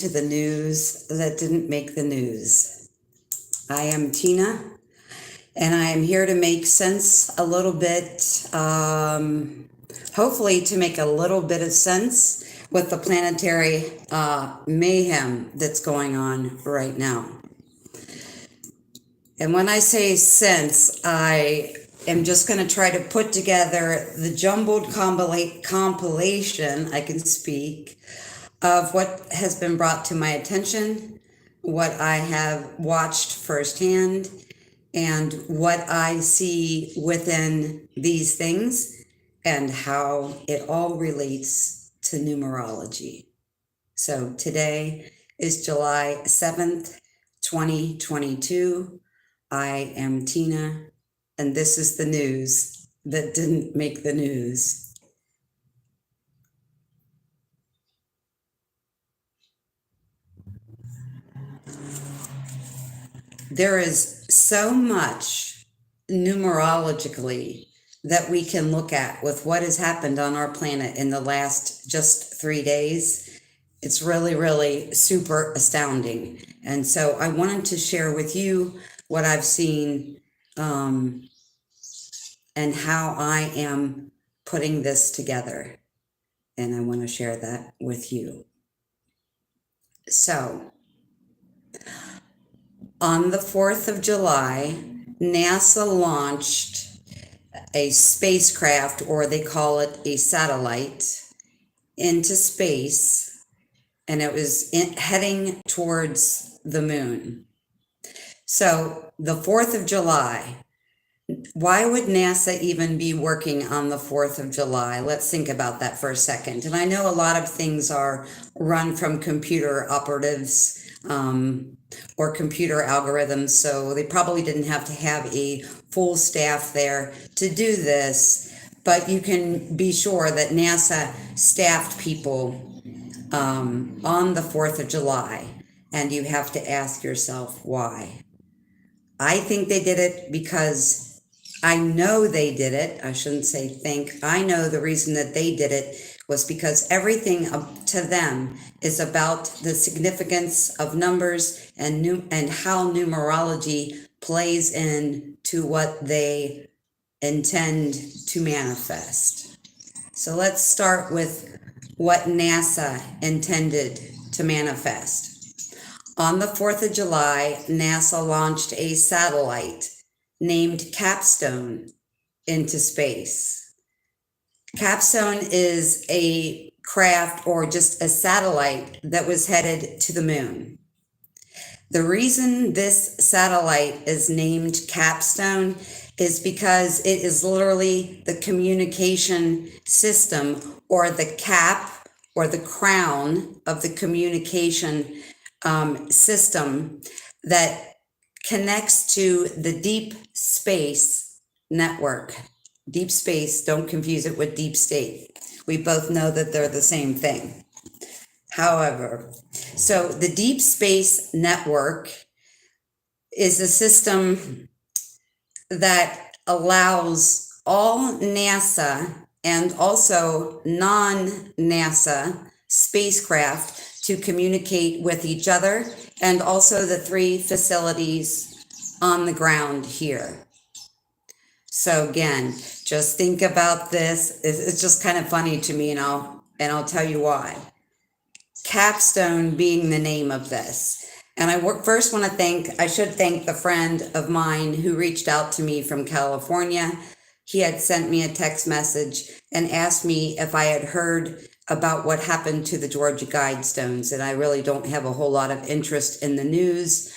To the news that didn't make the news. I am Tina, and I am here to make sense a little bit, hopefully to make a little bit of sense with the planetary mayhem that's going on right now. And when I say sense, I am just going to try to put together the jumbled compilation, I can speak, of what has been brought to my attention, what I have watched firsthand, and what I see within these things, and how it all relates to numerology. So today is July 7th, 2022. I am Tina, and this is the news that didn't make the news. There is so much numerologically that we can look at with what has happened on our planet in the last just 3 days. It's really, really super astounding. And so I wanted to share with you what I've seen and how I am putting this together. And I want to share that with you. So, on the 4th of July, NASA launched a spacecraft, or they call it a satellite, into space, and it was heading towards the moon. So the 4th of July, why would NASA even be working on the 4th of July? Let's think about that for a second. And I know a lot of things are run from computer operatives, or computer algorithms, so they probably didn't have to have a full staff there to do this, but you can be sure that NASA staffed people on the 4th of July, and you have to ask yourself why. I think they did it because I know they did it. I shouldn't say think. I know the reason that they did it was because everything to them is about the significance of numbers and how numerology plays in to what they intend to manifest. So let's start with what NASA intended to manifest. On the 4th of July, NASA launched a satellite named CAPSTONE into space. CAPSTONE is a craft, or just a satellite, that was headed to the moon. The reason this satellite is named CAPSTONE is because it is literally the communication system, or the cap, or the crown of the communication system that connects to the deep space network. Deep space, don't confuse it with deep state. We both know that they're the same thing. However, so the deep space network is a system that allows all NASA and also non-NASA spacecraft to communicate with each other, and also the 3 facilities on the ground here. So again, just think about this. It's just kind of funny to me, and I'll tell you why. CAPSTONE being the name of this. And I first want to I should thank the friend of mine who reached out to me from California. He had sent me a text message and asked me if I had heard about what happened to the Georgia Guidestones. And I really don't have a whole lot of interest in the news,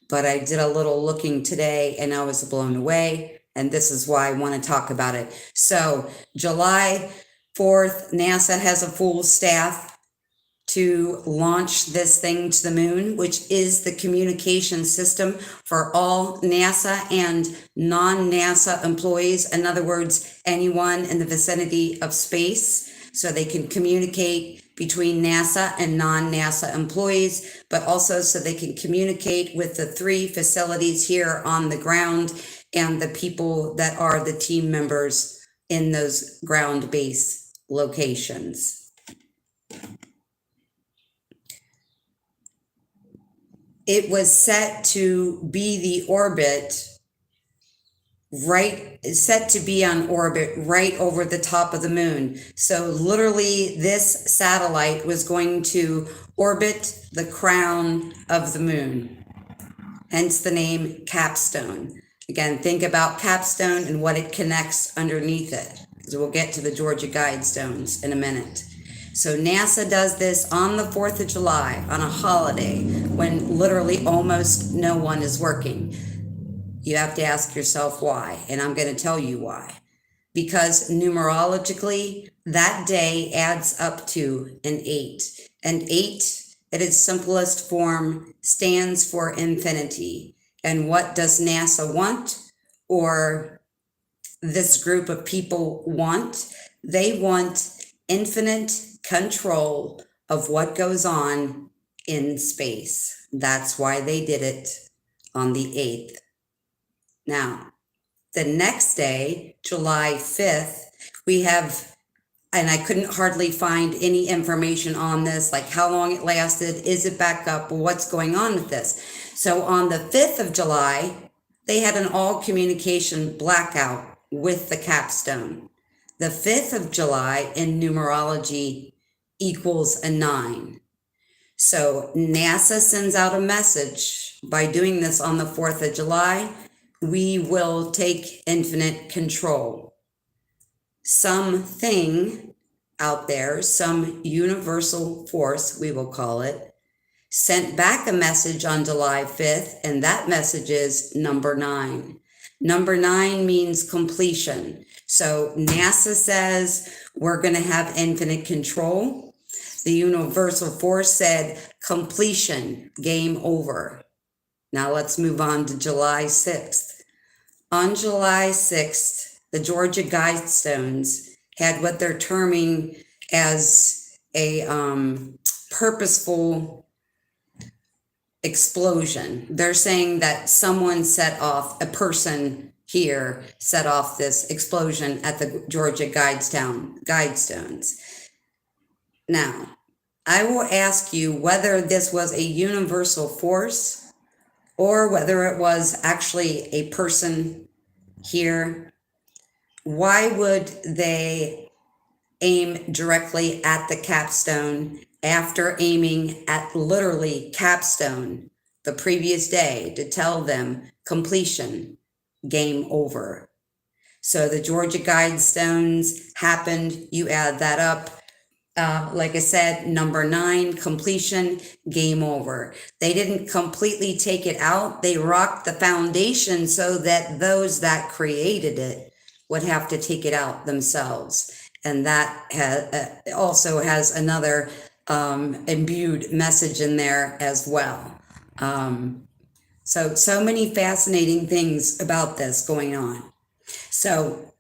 but I did a little looking today and I was blown away. And this is why I want to talk about it. So July 4th, NASA has a full staff to launch this thing to the moon, which is the communication system for all NASA and non-NASA employees. In other words, anyone in the vicinity of space, so they can communicate between NASA and non-NASA employees, but also so they can communicate with the 3 facilities here on the ground and the people that are the team members in those ground-based locations. it was set to be the orbit set to be on orbit right over the top of the moon. So literally this satellite was going to orbit the crown of the moon, hence the name CAPSTONE. Again, think about CAPSTONE and what it connects underneath it, because we'll get to the Georgia Guidestones in a minute. So NASA does this on the 4th of July, on a holiday, when literally almost no one is working. You have to ask yourself why, and I'm going to tell you why. Because numerologically, that day adds up to an 8. An 8, at its simplest form, stands for infinity. And what does NASA want, or this group of people want? They want infinite control of what goes on in space. That's why they did it on the 8th. Now, the next day, July 5th, we have, and I couldn't hardly find any information on this, like how long it lasted, is it back up, what's going on with this? So on the 5th of July, they had an all communication blackout with the CAPSTONE. The 5th of July in numerology equals a 9. So NASA sends out a message by doing this on the 4th of July. We will take infinite control. Something out there, some universal force, we will call it, sent back a message on July 5th, and that message is number 9. Number 9 means completion. So NASA says we're going to have infinite control. The universal force said completion, game over. Now let's move on to July 6th. On July 6th, the Georgia Guidestones had what they're terming as a purposeful explosion. They're saying that someone set off, a person here set off this explosion at the Georgia Guidestones. Now, I will ask you whether this was a universal force or whether it was actually a person here. Why would they aim directly at the capstone after aiming at literally capstone the previous day to tell them completion, game over? So the Georgia Guidestones happened, you add that up. Like I said, number 9, completion, game over. They didn't completely take it out. They rocked the foundation so that those that created it would have to take it out themselves. And that also has another imbued message in there as well. So many fascinating things about this going on. So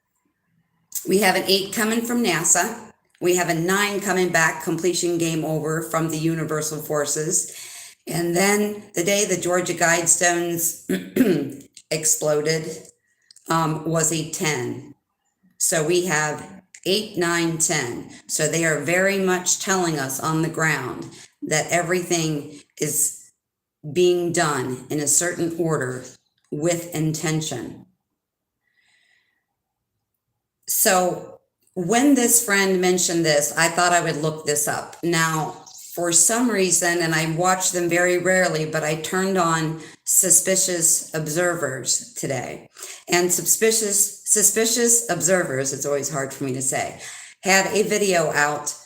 we have an 8 coming from NASA. We have a 9 coming back, completion, game over, from the universal forces. And then the day the Georgia Guidestones exploded was a 10. So we have 8, 9, 10. So they are very much telling us on the ground that everything is being done in a certain order with intention. So when this friend mentioned this, I thought I would look this up. Now, for some reason, and I watch them very rarely, but I turned on Suspicious Observers today. And Suspicious Observers, it's always hard for me to say, had a video out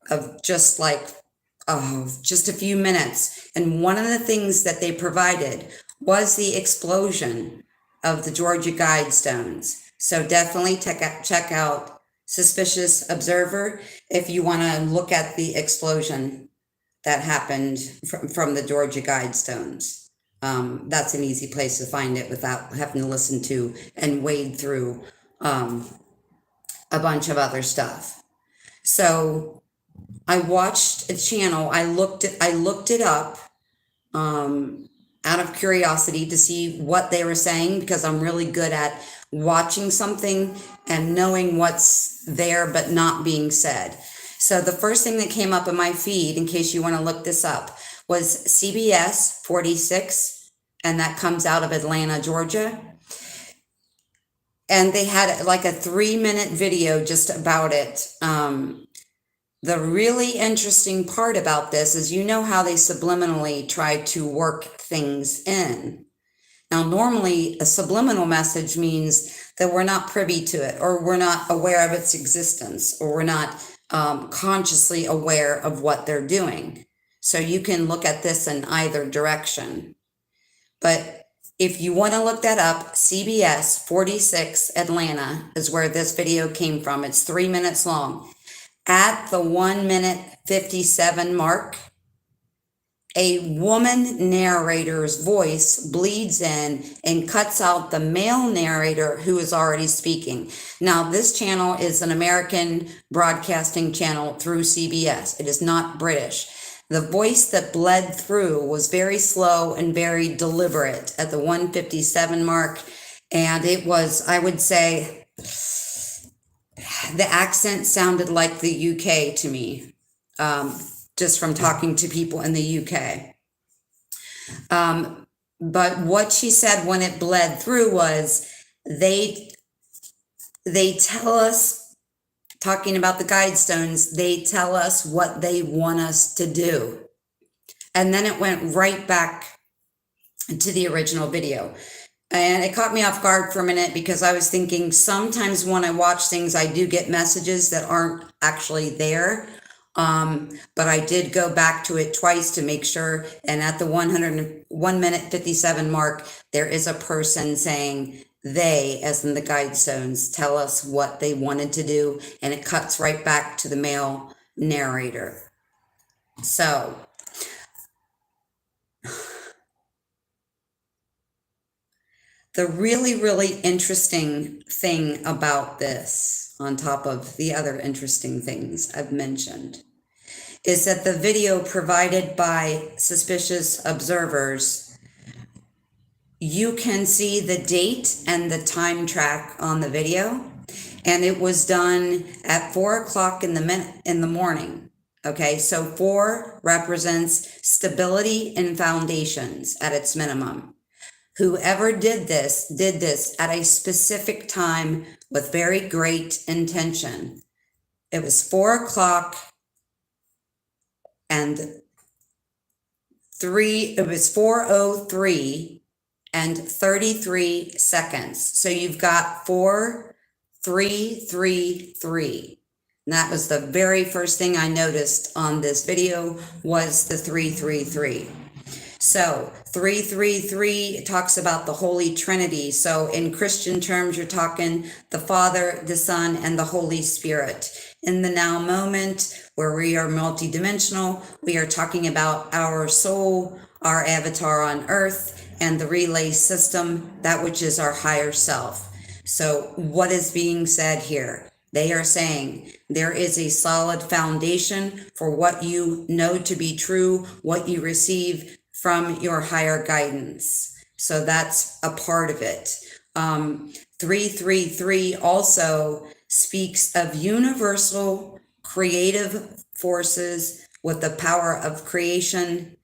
of just a few minutes. And one of the things that they provided was the explosion of the Georgia Guidestones. So definitely check out Suspicious Observer if you want to look at the explosion that happened from the Georgia Guidestones. That's an easy place to find it without having to listen to and wade through a bunch of other stuff. So I watched a channel. I looked it up out of curiosity to see what they were saying, because I'm really good at watching something and knowing what's there but not being said. So the first thing that came up in my feed, in case you want to look this up, was CBS 46, and that comes out of Atlanta, Georgia. And they had like a 3-minute video just about it. The really interesting part about this is, you know how they subliminally try to work things in. Now, normally a subliminal message means that we're not privy to it, or we're not aware of its existence, or we're not consciously aware of what they're doing. So you can look at this in either direction. But if you want to look that up, CBS 46 Atlanta is where this video came from. It's 3 minutes long. At the 1 minute 57 mark, a woman narrator's voice bleeds in and cuts out the male narrator who is already speaking. Now, this channel is an American broadcasting channel through CBS. It is not British. The voice that bled through was very slow and very deliberate at the 157 mark. And it was, I would say, the accent sounded like the UK to me, just from talking to people in the UK. But what she said when it bled through was, they tell us, talking about the Guidestones, they tell us what they want us to do. And then it went right back to the original video. And it caught me off guard for a minute, because I was thinking, sometimes when I watch things, I do get messages that aren't actually there. But I did go back to it twice to make sure. And at the 1 minute 57 mark, there is a person saying, they, as in the Guidestones, tell us what they wanted to do. And it cuts right back to the male narrator. So the really, really interesting thing about this, on top of the other interesting things I've mentioned, is that the video provided by suspicious observers, you can see the date and the time track on the video. And it was done at 4 o'clock in the morning. Okay, so 4 represents stability and foundations at its minimum. Whoever did this at a specific time with very great intention. It was 4 o'clock and it was 4:03 and 33 seconds. So you've got 4333. And that was the very first thing I noticed on this video, was the 333. So 333 talks about the Holy Trinity. So in Christian terms, you're talking the Father, the Son, and the Holy Spirit. In the now moment, where we are multidimensional, we are talking about our soul, our avatar on earth, and the relay system, that which is our higher self. So what is being said here? They are saying there is a solid foundation for what you know to be true, what you receive from your higher guidance. So that's a part of it. 333 also speaks of universal creative forces with the power of creation.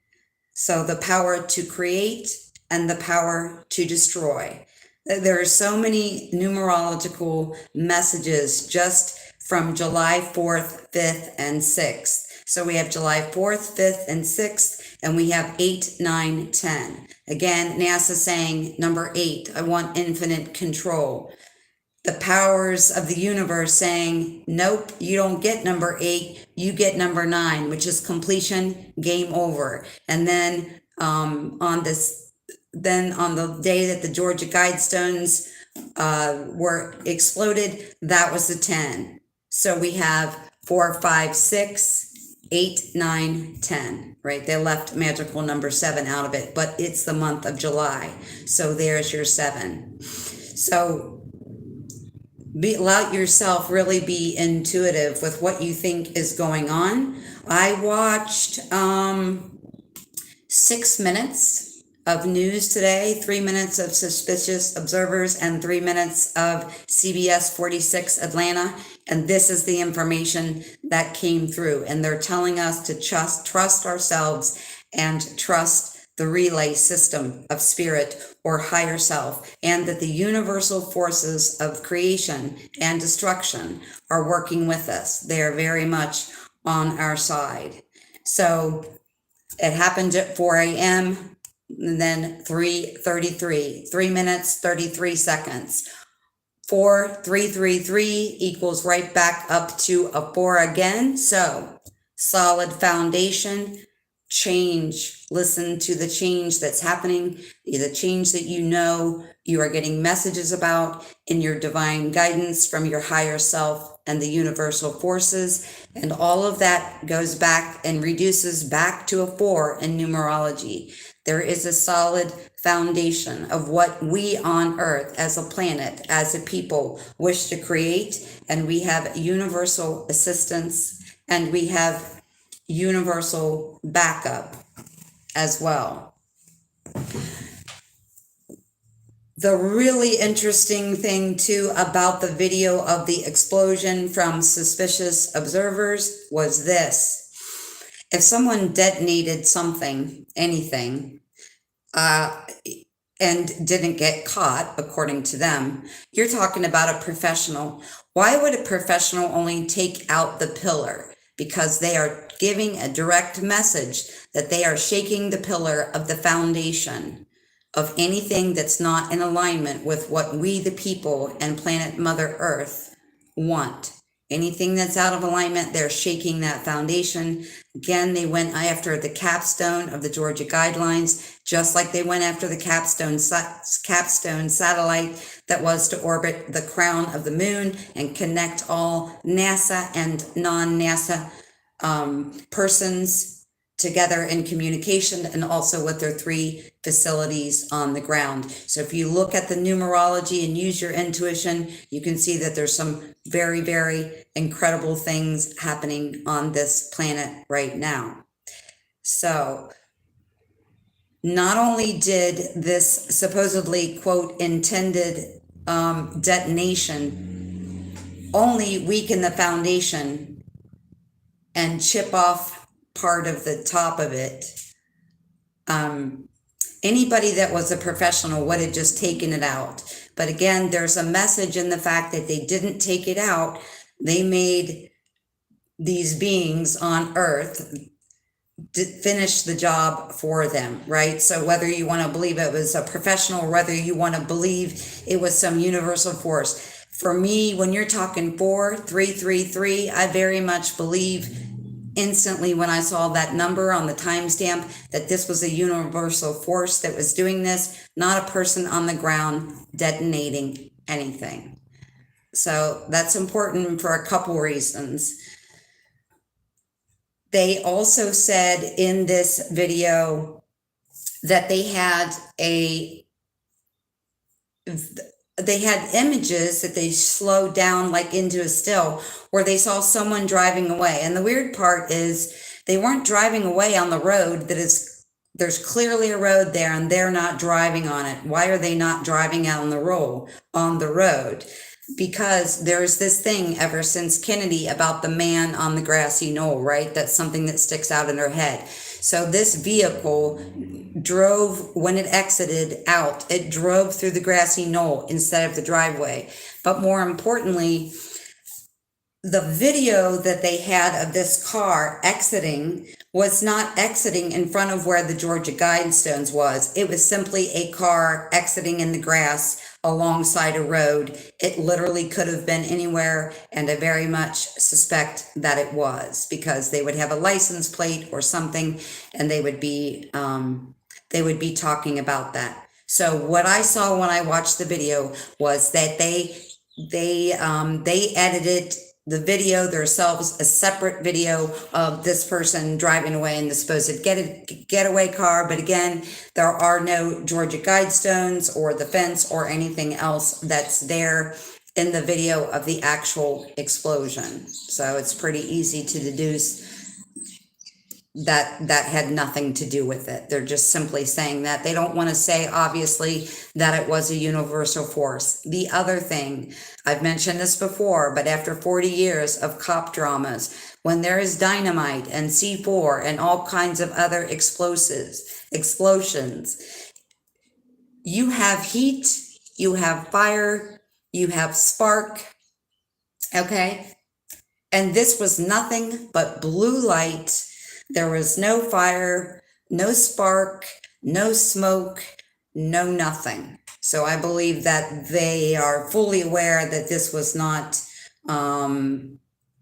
So the power to create and the power to destroy. There are so many numerological messages just from July 4th, 5th, and 6th. So we have July 4th, 5th, and 6th, and we have 8, 9, 10. Again, NASA saying number 8, I want infinite control. The powers of the universe saying, nope, you don't get number 8, you get number 9, which is completion, game over. And then on the day that the Georgia Guidestones were exploded, that was the 10. So we have 4, 5, 6, 8, 9, 10, right? They left magical number 7 out of it, but it's the month of July. So there's your 7. So allow yourself really be intuitive with what you think is going on. I watched 6 minutes of news today, 3 minutes of suspicious observers, and 3 minutes of CBS 46 Atlanta. And this is the information that came through. And they're telling us to trust ourselves and trust the relay system of spirit or higher self, and that the universal forces of creation and destruction are working with us. They are very much on our side. So it happened at 4 a.m. and then 3:33, 3 minutes, 33 seconds. 4,333 equals right back up to a 4 again. So solid foundation, change. Listen to the change that's happening, the change that you are getting messages about in your divine guidance from your higher self and the universal forces. And all of that goes back and reduces back to a 4 in numerology. There is a solid foundation of what we on Earth as a planet, as a people, wish to create. And we have universal assistance and we have universal backup as well. The really interesting thing too about the video of the explosion from suspicious observers was this. If someone detonated something, anything, and didn't get caught, according to them, you're talking about a professional. Why would a professional only take out the pillar? Because they are giving a direct message that they are shaking the pillar of the foundation of anything that's not in alignment with what we, the people, and planet Mother Earth want. Anything that's out of alignment, they're shaking that foundation. Again, they went after the capstone of the Georgia Guidelines, just like they went after the capstone satellite that was to orbit the crown of the moon and connect all NASA and non-NASA persons together in communication, and also with their 3 facilities on the ground. So if you look at the numerology and use your intuition, you can see that there's some very, very incredible things happening on this planet right now. So not only did this supposedly, quote, intended detonation only weaken the foundation and chip off part of the top of it, anybody that was a professional would have just taken it out. But again, there's a message in the fact that they didn't take it out. They made these beings on Earth finish the job for them, right? So whether you want to believe it was a professional, whether you want to believe it was some universal force. For me, when you're talking 4,333, I very much believe instantly when I saw that number on the timestamp that this was a universal force that was doing this, not a person on the ground detonating anything. So that's important for a couple reasons. They also said in this video that they had images that they slowed down like into a still where they saw someone driving away. And the weird part is they weren't driving away on the road there's clearly a road there and they're not driving on it. Why are they not driving on the road? Because there's this thing ever since Kennedy about the man on the grassy knoll, right? That's something that sticks out in their head. So this vehicle drove, when it exited out, it drove through the grassy knoll instead of the driveway. But more importantly, the video that they had of this car exiting was not exiting in front of where the Georgia Guidestones was. It was simply a car exiting in the grass alongside a road. It literally could have been anywhere, and I very much suspect that it was, because they would have a license plate or something, and they would be talking about that. So what I saw when I watched the video was that they edited the video themselves, a separate video of this person driving away in the supposed getaway car. But again, there are no Georgia Guidestones or the fence or anything else that's there in the video of the actual explosion. So it's pretty easy to deduce that had nothing to do with it. They're just simply saying that. They don't want to say, obviously, that it was a universal force. The other thing, I've mentioned this before, but after 40 years of cop dramas, when there is dynamite and C4 and all kinds of other explosions, you have heat, you have fire, you have spark, okay? And this was nothing but blue light. There was no fire, no spark, no smoke, no nothing. So I believe that they are fully aware that this was not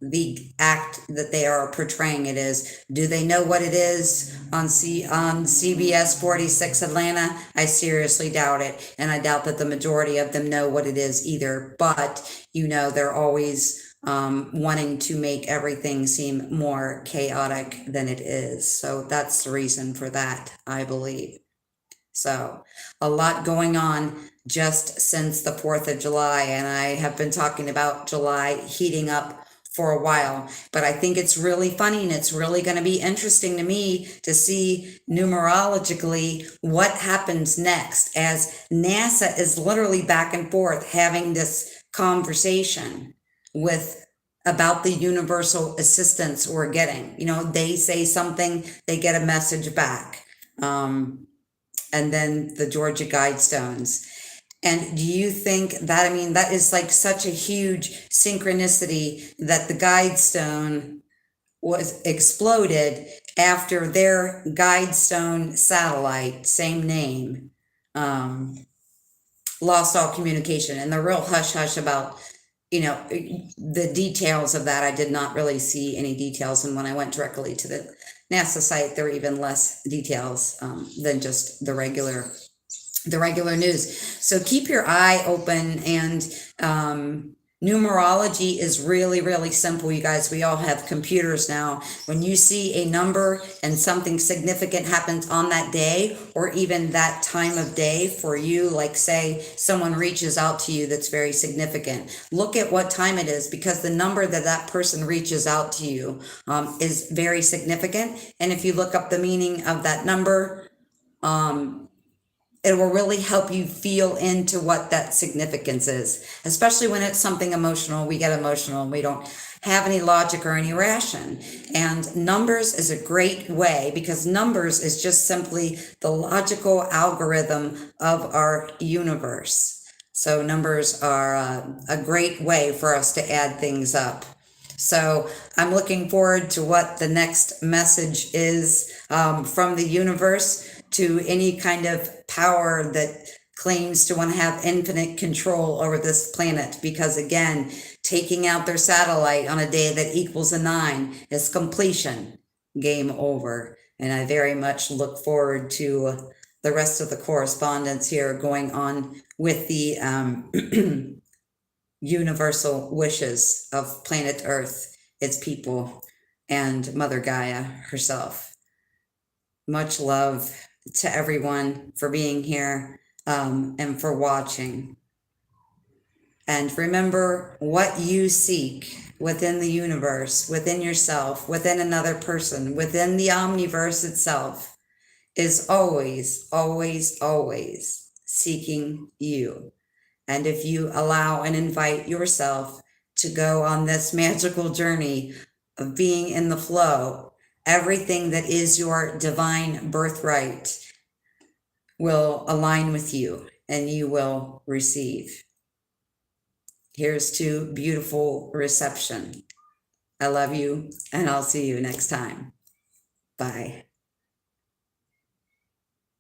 the act that they are portraying it is. Do they know what it is on CBS 46 Atlanta? I seriously doubt it. And I doubt that the majority of them know what it is either. But, they're always wanting to make everything seem more chaotic than it is. So that's the reason for that, I believe. So a lot going on just since the 4th of July. And I have been talking about July heating up for a while, but I think it's really funny and it's really going to be interesting to me to see numerologically what happens next, as NASA is literally back and forth having this conversation about the universal assistance we're getting. They say something, they get a message back. And then the Georgia Guidestones. And do you think that, that is like such a huge synchronicity that the Guidestone was exploded after their Guidestone satellite, same name, lost all communication. And the real hush-hush about, the details of that, I did not really see any details. And when I went directly to the NASA site, there were even less details than just the regular news. So keep your eye open, and numerology is really, really simple, you guys. We all have computers now. When you see a number and something significant happens on that day, or even that time of day for you, like say someone reaches out to you that's very significant, look at what time it is, because the number that person reaches out to you is very significant. And if you look up the meaning of that number, it will really help you feel into what that significance is, especially when it's something emotional. We get emotional and we don't have any logic or any ration. And numbers is a great way, because numbers is just simply the logical algorithm of our universe. So numbers are a great way for us to add things up. So I'm looking forward to what the next message is from the universe to any kind of power that claims to want to have infinite control over this planet. Because again, taking out their satellite on a day that equals a 9 is completion, game over. And I very much look forward to the rest of the correspondence here going on with the universal wishes of planet Earth, its people, and Mother Gaia herself. Much love to everyone for being here and for watching. And remember, what you seek within the universe, within yourself, within another person, within the omniverse itself, is always, always, always seeking you. And if you allow and invite yourself to go on this magical journey of being in the flow, everything that is your divine birthright will align with you and you will receive. Here's to beautiful reception. I love you, and I'll see you next time. Bye.